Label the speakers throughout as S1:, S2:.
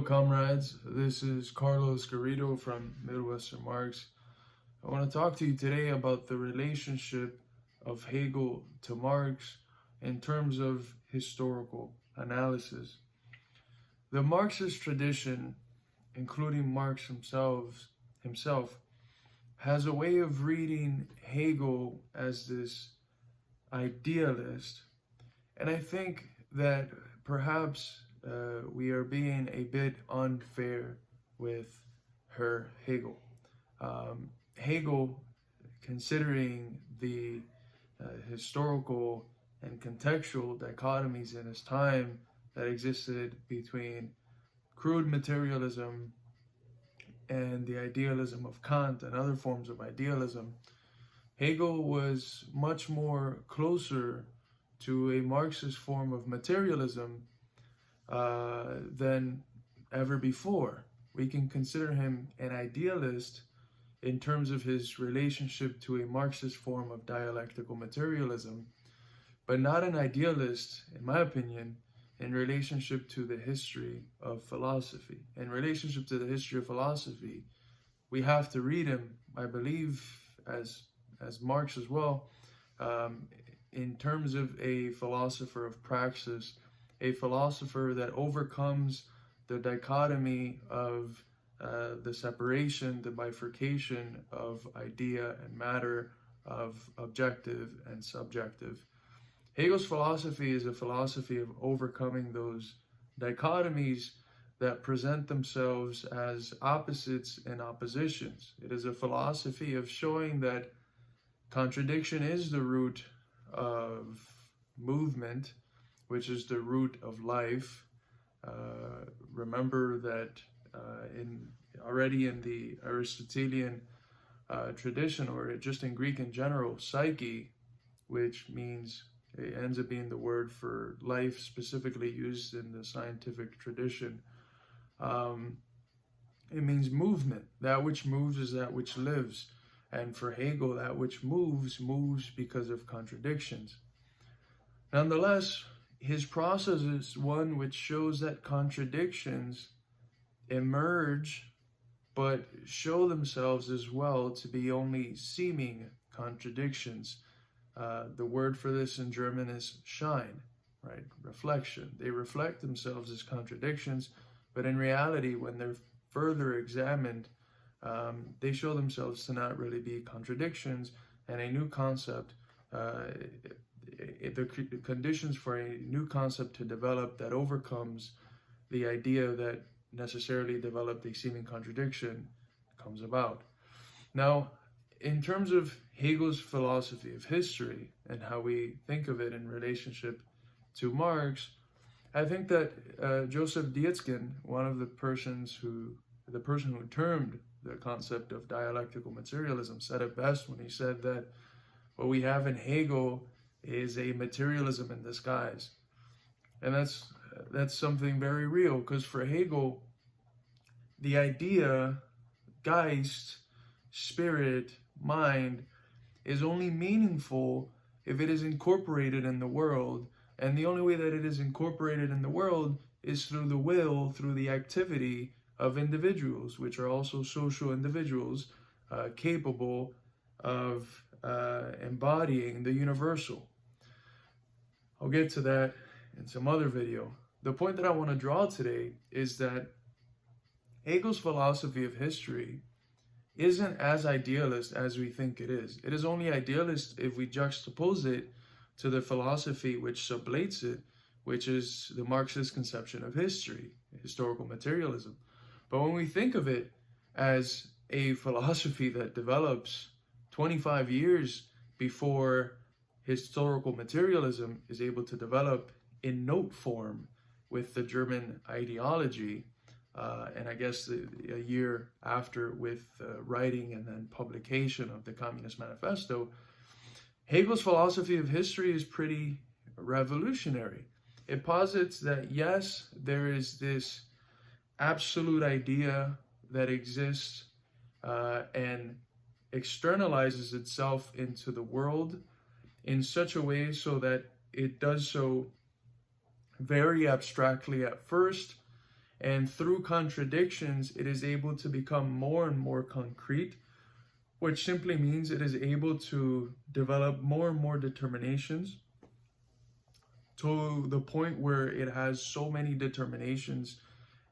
S1: comrades. This is Carlos Garrido from Midwestern Marx. I want to talk to you today about the relationship of Hegel to Marx in terms of historical analysis. The Marxist tradition, including Marx himself, has a way of reading Hegel as this idealist, and I think that perhaps we are being a bit unfair with Hegel. Hegel, considering the historical and contextual dichotomies in his time that existed between crude materialism and the idealism of Kant and other forms of idealism, Hegel was much more closer to a Marxist form of materialism than ever before. We can consider him an idealist in terms of his relationship to a Marxist form of dialectical materialism, but not an idealist, in my opinion, in relationship to the history of philosophy. In relationship to the history of philosophy, we have to read him, I believe, as Marx as well, in terms of a philosopher of praxis, a philosopher that overcomes the dichotomy of the separation, the bifurcation of idea and matter, of objective and subjective. Hegel's philosophy is a philosophy of overcoming those dichotomies that present themselves as opposites and oppositions. It is a philosophy of showing that contradiction is the root of movement, which is the root of life. Remember that already in the Aristotelian tradition, or just in Greek in general, psyche, which means it ends up being the word for life, specifically used in the scientific tradition. It means movement. That which moves is that which lives. And for Hegel, that which moves because of contradictions. Nonetheless, his process is one which shows that contradictions emerge, but show themselves as well to be only seeming contradictions. The word for this in German is Schein, right? Reflection. They reflect themselves as contradictions, but in reality, when they're further examined, they show themselves to not really be contradictions, and a new concept, the conditions for a new concept to develop that overcomes the idea that necessarily developed a seeming contradiction comes about. Now, in terms of Hegel's philosophy of history and how we think of it in relationship to Marx, I think that Joseph Dietzken, one of the person who termed the concept of dialectical materialism, said it best when he said that what we have in Hegel is a materialism in disguise. And that's something very real, because for Hegel, the idea, Geist, spirit, mind, is only meaningful if it is incorporated in the world. And the only way that it is incorporated in the world is through the will, through the activity of individuals, which are also social individuals, capable of embodying the universal. I'll get to that in some other video. The point that I want to draw today is that Hegel's philosophy of history isn't as idealist as we think it is. It is only idealist if we juxtapose it to the philosophy which sublates it, which is the Marxist conception of history, historical materialism. But when we think of it as a philosophy that develops 25 years before historical materialism is able to develop in note form with the German ideology, and I guess a year after with writing and then publication of the Communist Manifesto, Hegel's philosophy of history is pretty revolutionary. It posits that yes, there is this absolute idea that exists and externalizes itself into the world in such a way so that it does so very abstractly at first, And through contradictions, it is able to become more and more concrete, which simply means it is able to develop more and more determinations to the point where it has so many determinations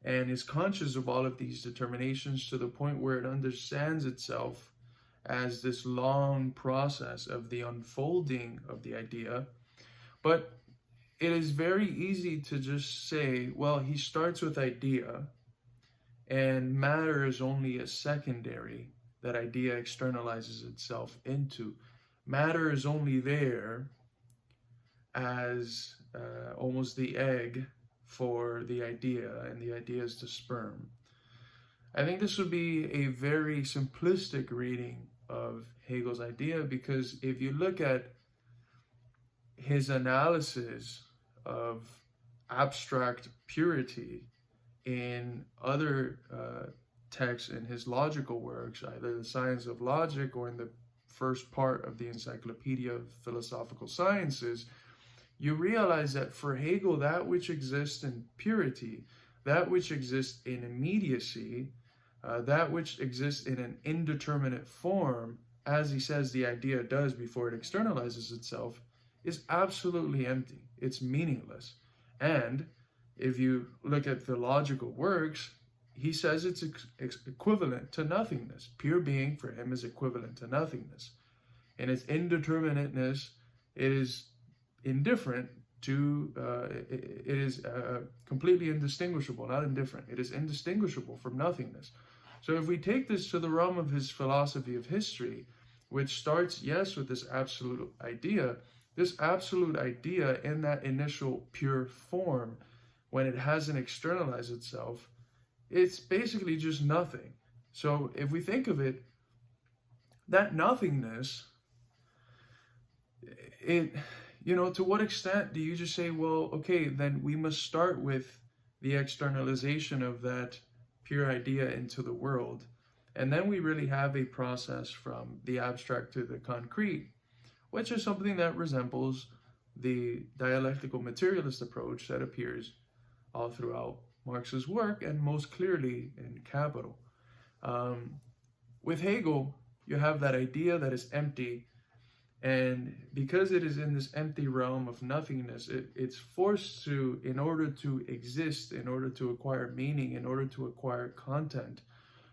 S1: and is conscious of all of these determinations to the point where it understands itself as this long process of the unfolding of the idea. But it is very easy to just say, well, he starts with idea, and matter is only a secondary that idea externalizes itself into. Matter is only there as almost the egg for the idea, and the idea is the sperm. I think this would be a very simplistic reading of Hegel's idea, because if you look at his analysis of abstract purity in other texts in his logical works, either the Science of Logic or in the first part of the Encyclopedia of Philosophical Sciences, you realize that for Hegel, that which exists in purity, that which exists in immediacy, that which exists in an indeterminate form, as he says the idea does before it externalizes itself, is absolutely empty. It's meaningless. And if you look at the logical works, he says it's equivalent to nothingness. Pure being for him is equivalent to nothingness. In its indeterminateness, it is indifferent to, it is completely indistinguishable, not indifferent. It is indistinguishable from nothingness. So if we take this to the realm of his philosophy of history, which starts, yes, with this absolute idea in that initial pure form, when it hasn't externalized itself, it's basically just nothing. So if we think of it, that nothingness, to what extent do you just say, well, okay, then we must start with the externalization of that pure idea into the world. And then we really have a process from the abstract to the concrete, which is something that resembles the dialectical materialist approach that appears all throughout Marx's work, and most clearly in Capital. With Hegel, you have that idea that is empty, and because it is in this empty realm of nothingness, it's forced to, in order to exist, in order to acquire meaning, in order to acquire content,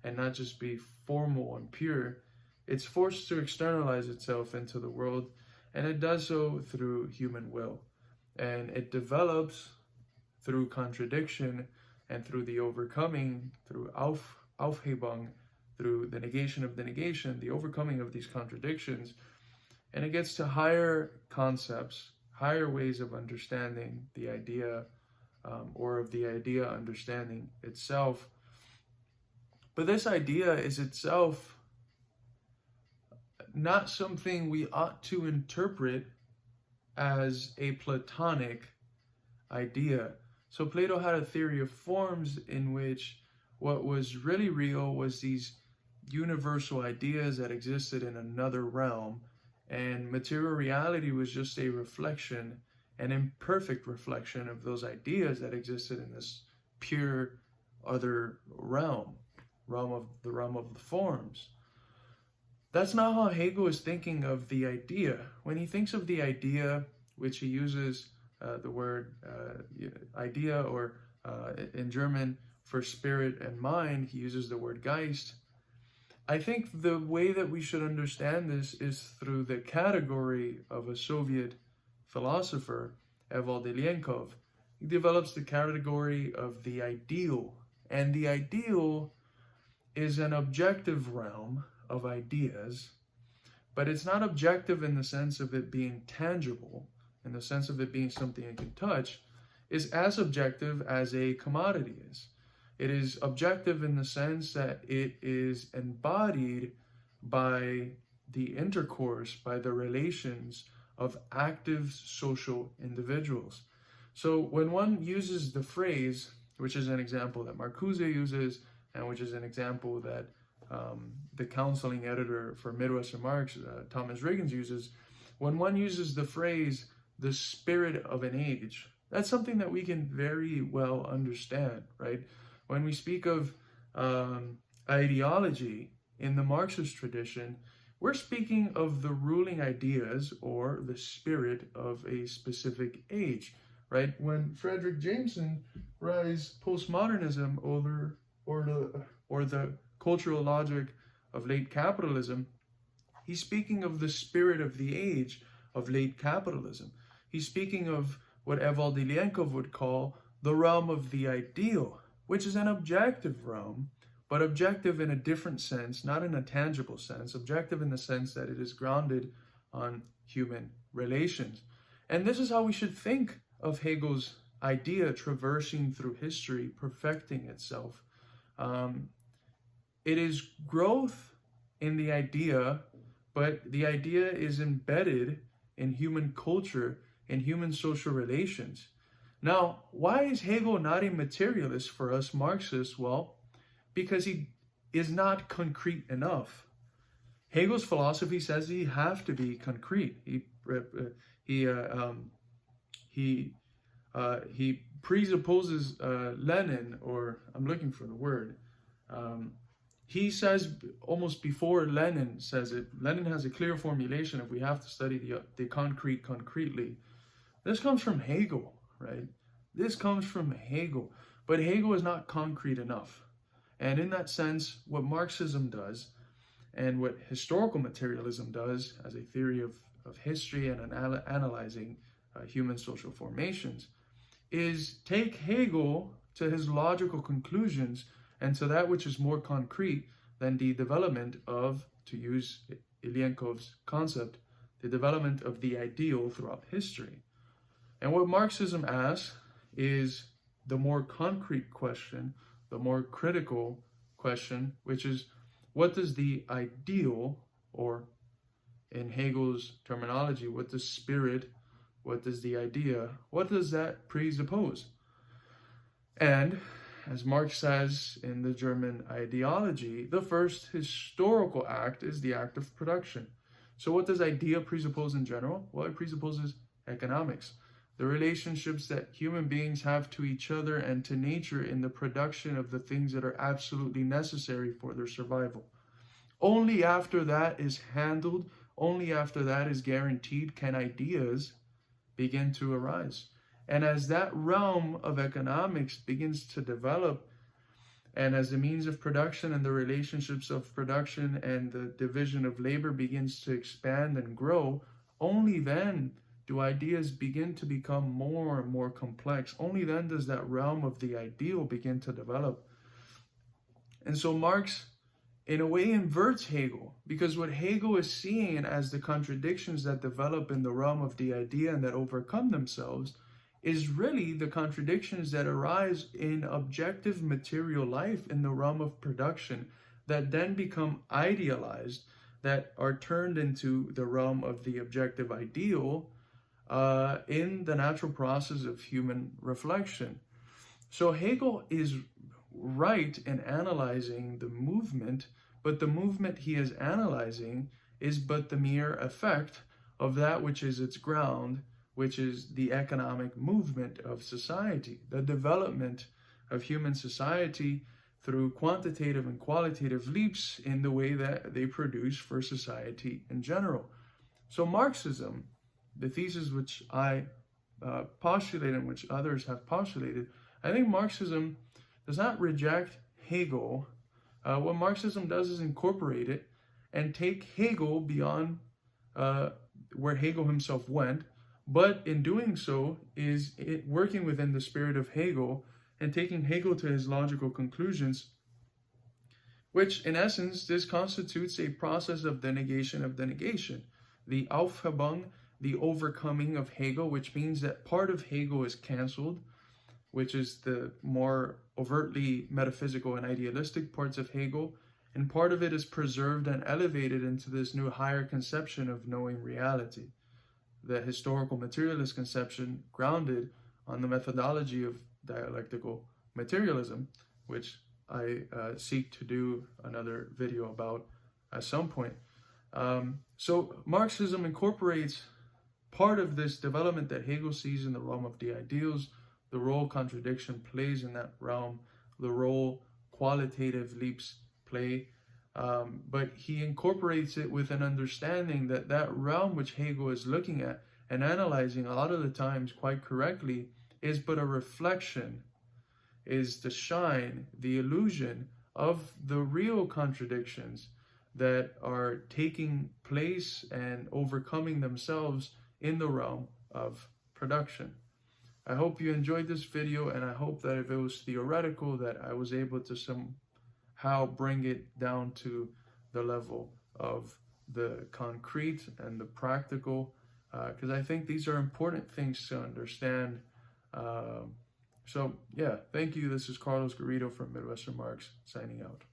S1: and not just be formal and pure, it's forced to externalize itself into the world, and it does so through human will. And it develops through contradiction and through the overcoming, through Aufhebung, through the negation of the negation, the overcoming of these contradictions. And it gets to higher concepts, higher ways of understanding the idea, or of the idea understanding itself. But this idea is itself not something we ought to interpret as a Platonic idea. So Plato had a theory of forms in which what was really real was these universal ideas that existed in another realm, and material reality was just a reflection, an imperfect reflection of those ideas that existed in this pure other realm of the forms. That's not how Hegel is thinking of the idea. When he thinks of the idea, which he uses the word idea, or in German for spirit and mind, he uses the word Geist. I think the way that we should understand this is through the category of a Soviet philosopher, Evald Ilyenkov. He develops the category of the ideal, and the ideal is an objective realm of ideas, but it's not objective in the sense of it being tangible, in the sense of it being something you can touch. Is as objective as a commodity is. It is objective in the sense that it is embodied by the intercourse, by the relations of active social individuals. So when one uses the phrase, which is an example that Marcuse uses, and which is an example that the counseling editor for Midwestern Marx, Thomas Riggins, uses, when one uses the phrase, the spirit of an age, That's something that we can very well understand, right? When we speak of ideology in the Marxist tradition, we're speaking of the ruling ideas or the spirit of a specific age, right? When Frederick Jameson writes postmodernism or the cultural logic of late capitalism, he's speaking of the spirit of the age of late capitalism. He's speaking of what Evald Ilienkov would call the realm of the ideal, which is an objective realm, but objective in a different sense, not in a tangible sense, objective in the sense that it is grounded on human relations. And this is how we should think of Hegel's idea traversing through history, perfecting itself. It is growth in the idea, but the idea is embedded in human culture, in human social relations. Now, why is Hegel not a materialist for us Marxists? Well, because he is not concrete enough. Hegel's philosophy says you have to be concrete. He presupposes Lenin, or I'm looking for the word. He says almost before Lenin says it. Lenin has a clear formulation of we have to study the concrete concretely. This comes from Hegel, right? This comes from Hegel. But Hegel is not concrete enough. And in that sense, what Marxism does and what historical materialism does as a theory of history and analyzing human social formations is take Hegel to his logical conclusions and to that which is more concrete than the development of, to use Ilienkov's concept, the development of the ideal throughout history. And what Marxism asks is the more concrete question, the more critical question, which is what does the ideal, or in Hegel's terminology, what does spirit, what does the idea, what does that presuppose? And as Marx says in the German ideology, the first historical act is the act of production. So what does idea presuppose in general? Well, it presupposes economics, the relationships that human beings have to each other and to nature in the production of the things that are absolutely necessary for their survival. Only after that is handled, only after that is guaranteed, can ideas begin to arise. And as that realm of economics begins to develop, and as the means of production and the relationships of production and the division of labor begins to expand and grow, only then do ideas begin to become more and more complex. Only then does that realm of the ideal begin to develop. And so Marx, in a way, inverts Hegel, because what Hegel is seeing as the contradictions that develop in the realm of the idea and that overcome themselves is really the contradictions that arise in objective material life in the realm of production that then become idealized, that are turned into the realm of the objective ideal in the natural process of human reflection. So Hegel is right in analyzing the movement, but the movement he is analyzing is but the mere effect of that which is its ground, which is the economic movement of society, the development of human society through quantitative and qualitative leaps in the way that they produce for society in general. So Marxism, the thesis which I postulate and which others have postulated, I think Marxism does not reject Hegel. What Marxism does is incorporate it and take Hegel beyond where Hegel himself went, but in doing so is working within the spirit of Hegel and taking Hegel to his logical conclusions, which in essence, this constitutes a process of the negation of the negation, the Aufhebung, the overcoming of Hegel, which means that part of Hegel is canceled, which is the more overtly metaphysical and idealistic parts of Hegel, and part of it is preserved and elevated into this new higher conception of knowing reality, the historical materialist conception grounded on the methodology of dialectical materialism, which I seek to do another video about at some point. So Marxism incorporates part of this development that Hegel sees in the realm of the ideals, the role contradiction plays in that realm, the role qualitative leaps play, but he incorporates it with an understanding that that realm which Hegel is looking at and analyzing a lot of the times quite correctly is but a reflection, is the shine, the illusion of the real contradictions that are taking place and overcoming themselves in the realm of production. I hope you enjoyed this video, and I hope that if it was theoretical, that I was able to somehow bring it down to the level of the concrete and the practical, because I think these are important things to understand. So yeah, thank you. This is Carlos Garrido from Midwestern Marx, signing out.